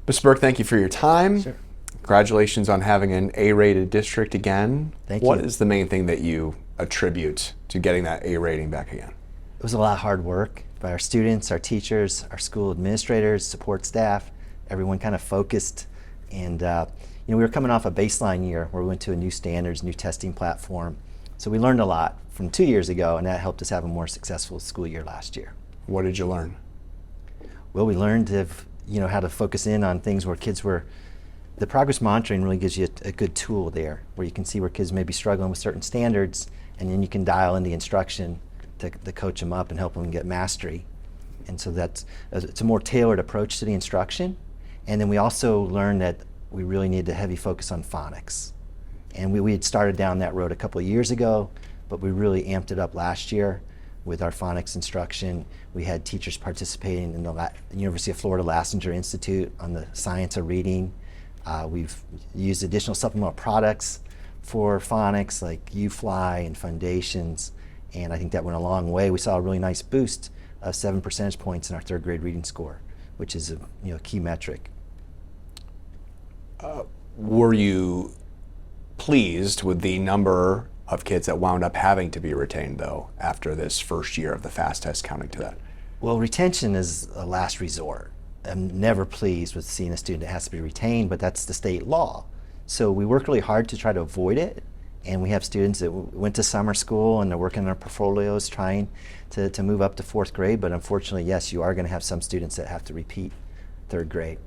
Mr. Burke, thank you for your time. Sure. Congratulations on having an A-rated district again. Thank you. What is the main thing that you attribute to getting that A rating back again? It was a lot of hard work by our students, our teachers, our school administrators, support staff. Everyone kind of focused, and we were coming off a baseline year where we went to a new standards, new testing platform. So we learned a lot from 2 years ago, and that helped us have a more successful school year last year. What did you learn? Well, we learned how to focus in on things where kids were. The progress monitoring really gives you a good tool there, where you can see where kids may be struggling with certain standards, and then you can dial in the instruction to coach them up and help them get mastery. And so it's a more tailored approach to the instruction. And then we also learned that we really needed a heavy focus on phonics. And we had started down that road a couple of years ago, but we really amped it up last year with our phonics instruction. We had teachers participating in the University of Florida Lastinger Institute on the science of reading. We've used additional supplemental products for phonics like UFly and Foundations, and I think that went a long way. We saw a really nice boost of 7 percentage points in our third grade reading score, which is a key metric. Were you pleased with the number of kids that wound up having to be retained, though, after this first year of the FAST test counting to that? Well, retention is a last resort. I'm never pleased with seeing a student that has to be retained, but that's the state law. So we work really hard to try to avoid it, and we have students that went to summer school and they're working on their portfolios trying to move up to fourth grade, but unfortunately, yes, you are going to have some students that have to repeat third grade.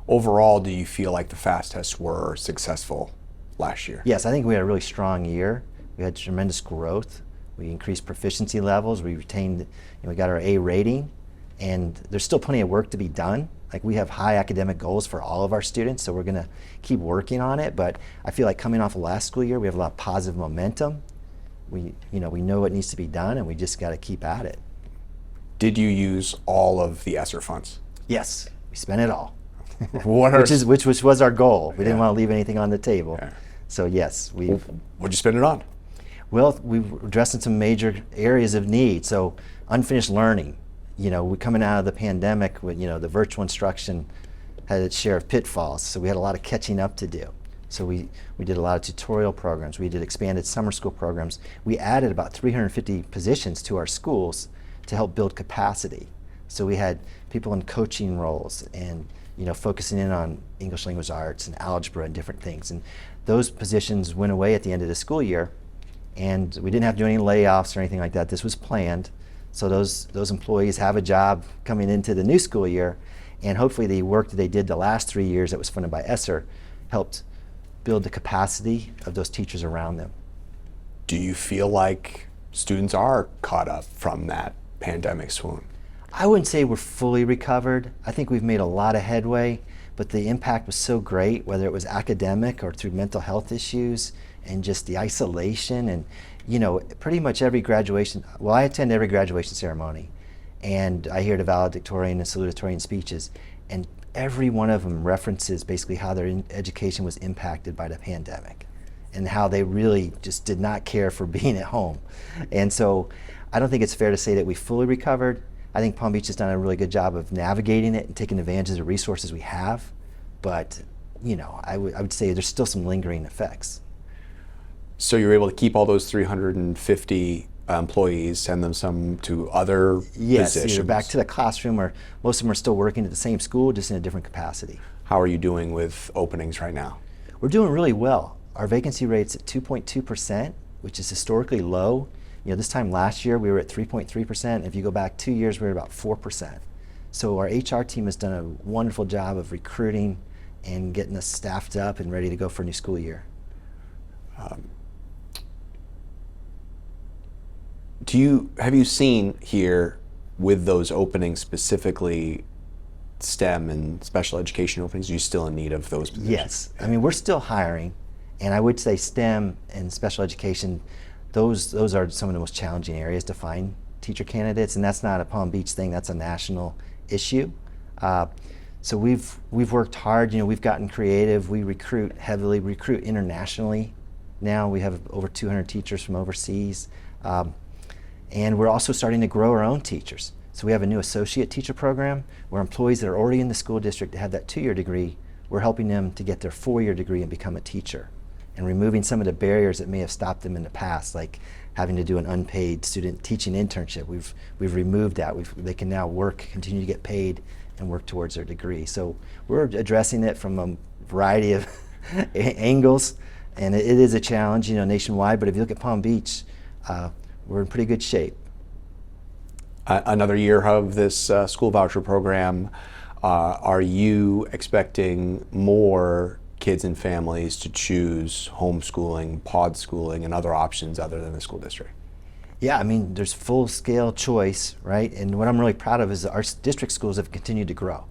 Overall, do you feel like the FAST tests were successful last year? Yes, I think we had a really strong year. We had tremendous growth. We increased proficiency levels. We retained, we got our A rating, and there's still plenty of work to be done. Like, we have high academic goals for all of our students, so we're going to keep working on it. But I feel like coming off of last school year, we have a lot of positive momentum. We know what needs to be done, and we just got to keep at it. Did you use all of the ESSER funds? Yes, we spent it all. Which which was our goal. We didn't Yeah. want to leave anything on the table. Yeah. So yes, What'd you spend it on? Well, we've addressed some major areas of need. So unfinished learning. We're coming out of the pandemic with, the virtual instruction had its share of pitfalls. So we had a lot of catching up to do. So we did a lot of tutorial programs. We did expanded summer school programs. We added about 350 positions to our schools to help build capacity. So we had people in coaching roles and, focusing in on English language arts and algebra and different things. And those positions went away at the end of the school year, and we didn't have to do any layoffs or anything like that. This was planned. So those employees have a job coming into the new school year, and hopefully the work that they did the last 3 years that was funded by ESSER helped build the capacity of those teachers around them. Do you feel like students are caught up from that pandemic swoon? I wouldn't say we're fully recovered. I think we've made a lot of headway, but the impact was so great, whether it was academic or through mental health issues and just the isolation and, pretty much every graduation. Well, I attend every graduation ceremony, and I hear the valedictorian and salutatorian speeches, and every one of them references basically how their education was impacted by the pandemic and how they really just did not care for being at home. And so I don't think it's fair to say that we fully recovered. I think Palm Beach has done a really good job of navigating it and taking advantage of the resources we have. But, I would say there's still some lingering effects. So you were able to keep all those 350 employees, send them some to other Yes, positions? either back to the classroom, or most of them are still working at the same school, just in a different capacity. How are you doing with openings right now? We're doing really well. Our vacancy rate's at 2.2%, which is historically low. This time last year we were at 3.3%. If you go back 2 years, we were about 4%. So our HR team has done a wonderful job of recruiting and getting us staffed up and ready to go for a new school year. Have you seen here with those openings, specifically STEM and special education openings, are you still in need of those positions? Yes, I mean, we're still hiring, and I would say STEM and special education, those are some of the most challenging areas to find teacher candidates, and that's not a Palm Beach thing, that's a national issue. So we've worked hard, we've gotten creative, we recruit heavily, recruit internationally. Now we have over 200 teachers from overseas. And we're also starting to grow our own teachers. So we have a new associate teacher program where employees that are already in the school district that have that 2-year degree, we're helping them to get their 4-year degree and become a teacher, and removing some of the barriers that may have stopped them in the past, like having to do an unpaid student teaching internship. We've removed that. They can now continue to get paid and work towards their degree. So we're addressing it from a variety of angles, and it is a challenge, nationwide. But if you look at Palm Beach, we're in pretty good shape. Another year of this school voucher program. Are you expecting more kids and families to choose homeschooling, pod schooling, and other options other than the school district? Yeah, I mean, there's full-scale choice, right? And what I'm really proud of is that our district schools have continued to grow.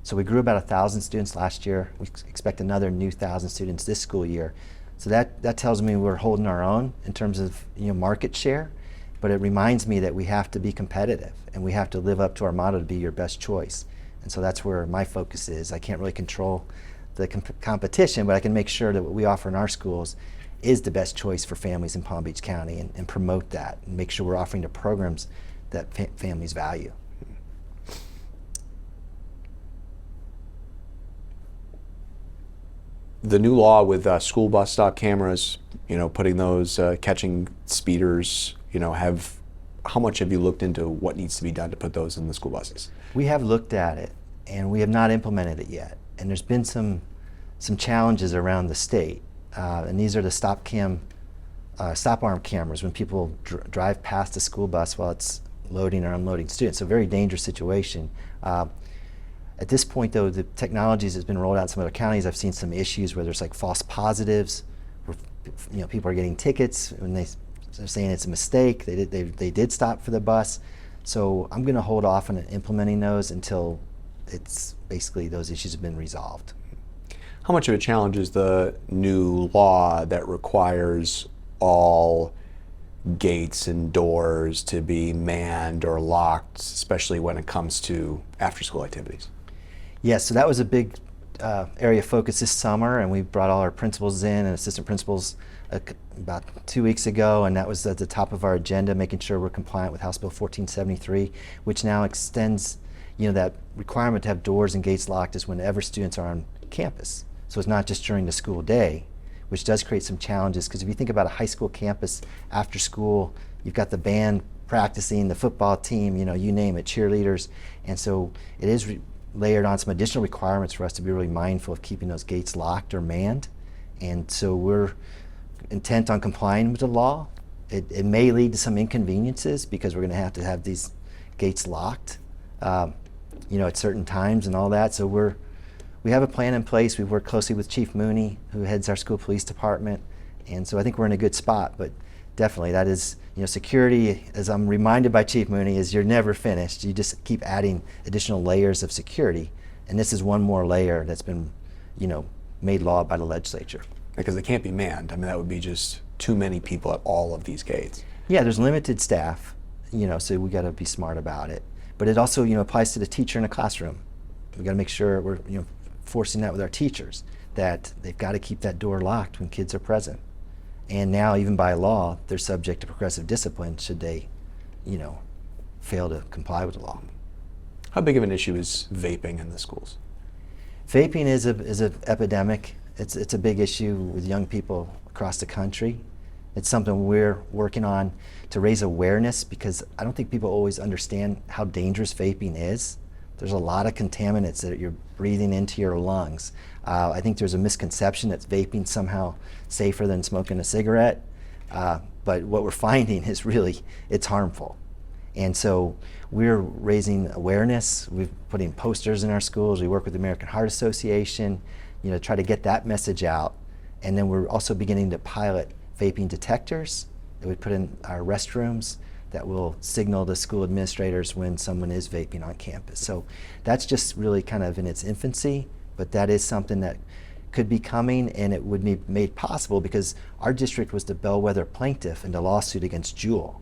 So we grew about 1,000 students last year. We expect another new 1,000 students this school year. So that tells me we're holding our own in terms of market share. But it reminds me that we have to be competitive, and we have to live up to our motto to be your best choice. And so that's where my focus is. I can't really control the competition, but I can make sure that what we offer in our schools is the best choice for families in Palm Beach County, and promote that and make sure we're offering the programs that families value. The new law with school bus stop cameras, putting those catching speeders, how much have you looked into what needs to be done to put those in the school buses? We have looked at it, and we have not implemented it yet. And there's been some challenges around the state, and these are the stop arm cameras when people drive past the school bus while it's loading or unloading students. So a very dangerous situation. At this point, though, the technologies has been rolled out in some other counties. I've seen some issues where there's like false positives, where people are getting tickets when they're saying it's a mistake. They did stop for the bus. So I'm going to hold off on implementing those until it's basically those issues have been resolved. How much of a challenge is the new law that requires all gates and doors to be manned or locked, especially when it comes to after-school activities? Yes, so that was a big area of focus this summer, and we brought all our principals in and assistant principals about 2 weeks ago, and that was at the top of our agenda, making sure we're compliant with House Bill 1473, which now extends that requirement to have doors and gates locked is whenever students are on campus. So it's not just during the school day, which does create some challenges, because if you think about a high school campus after school, you've got the band practicing, the football team, you name it, cheerleaders, and so it is layered on some additional requirements for us to be really mindful of keeping those gates locked or manned. And so we're intent on complying with the law. It may lead to some inconveniences because we're going to have these gates locked at certain times and all that. So we have a plan in place. We've worked closely with Chief Mooney, who heads our school police department, and so I think we're in a good spot. But definitely, that is, security, as I'm reminded by Chief Mooney, is you're never finished. You just keep adding additional layers of security, and this is one more layer that's been, made law by the legislature. Because they can't be manned. That would be just too many people at all of these gates. Yeah, there's limited staff, so we got to be smart about it. But it also, applies to the teacher in a classroom. We got to make sure we're, forcing that with our teachers, that they've got to keep that door locked when kids are present. And now, even by law, they're subject to progressive discipline should they, fail to comply with the law. How big of an issue is vaping in the schools? Vaping is an epidemic. It's a big issue with young people across the country. It's something we're working on to raise awareness, because I don't think people always understand how dangerous vaping is. There's a lot of contaminants that you're breathing into your lungs. I think there's a misconception that vaping somehow safer than smoking a cigarette, but what we're finding is really it's harmful. And so we're raising awareness. We're putting posters in our schools. We work with the American Heart Association, try to get that message out. And then we're also beginning to pilot vaping detectors that we put in our restrooms that will signal to school administrators when someone is vaping on campus. So that's just really kind of in its infancy, but that is something that could be coming, and it would be made possible because our district was the bellwether plaintiff in the lawsuit against Juul.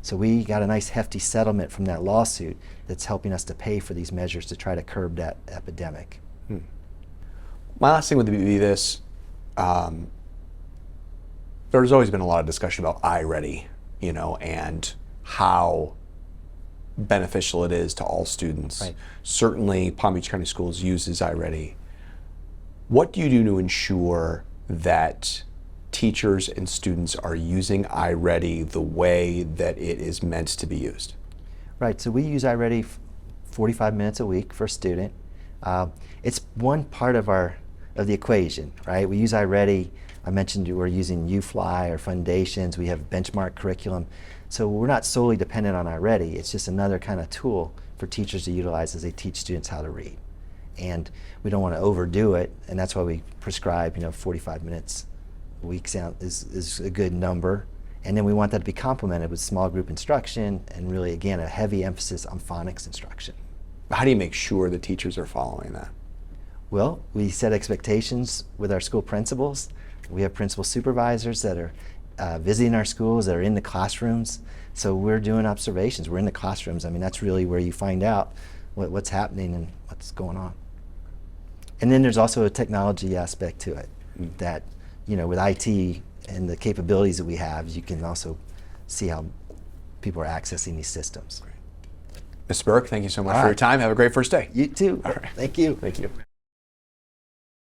So we got a nice hefty settlement from that lawsuit that's helping us to pay for these measures to try to curb that epidemic. My last thing would be this. There's always been a lot of discussion about iReady, and how beneficial it is to all students. Right. Certainly, Palm Beach County Schools uses iReady. What do you do to ensure that teachers and students are using iReady the way that it is meant to be used? Right, so we use iReady 45 minutes a week for a student. It's one part of the equation, right? We use iReady. I mentioned we're using UFly or Foundations. We have benchmark curriculum. So we're not solely dependent on iReady. It's just another kind of tool for teachers to utilize as they teach students how to read. And we don't want to overdo it, and that's why we prescribe, 45 minutes a week is a good number. And then we want that to be complemented with small group instruction and really, again, a heavy emphasis on phonics instruction. How do you make sure the teachers are following that? Well, we set expectations with our school principals. We have principal supervisors that are visiting our schools, that are in the classrooms. So we're doing observations. We're in the classrooms. I mean, that's really where you find out what's happening and what's going on. And then there's also a technology aspect to it that, with IT and the capabilities that we have, you can also see how people are accessing these systems. Mr. Burke, thank you so much All for your right. time. Have a great first day. You too. All right. Thank you. Thank you.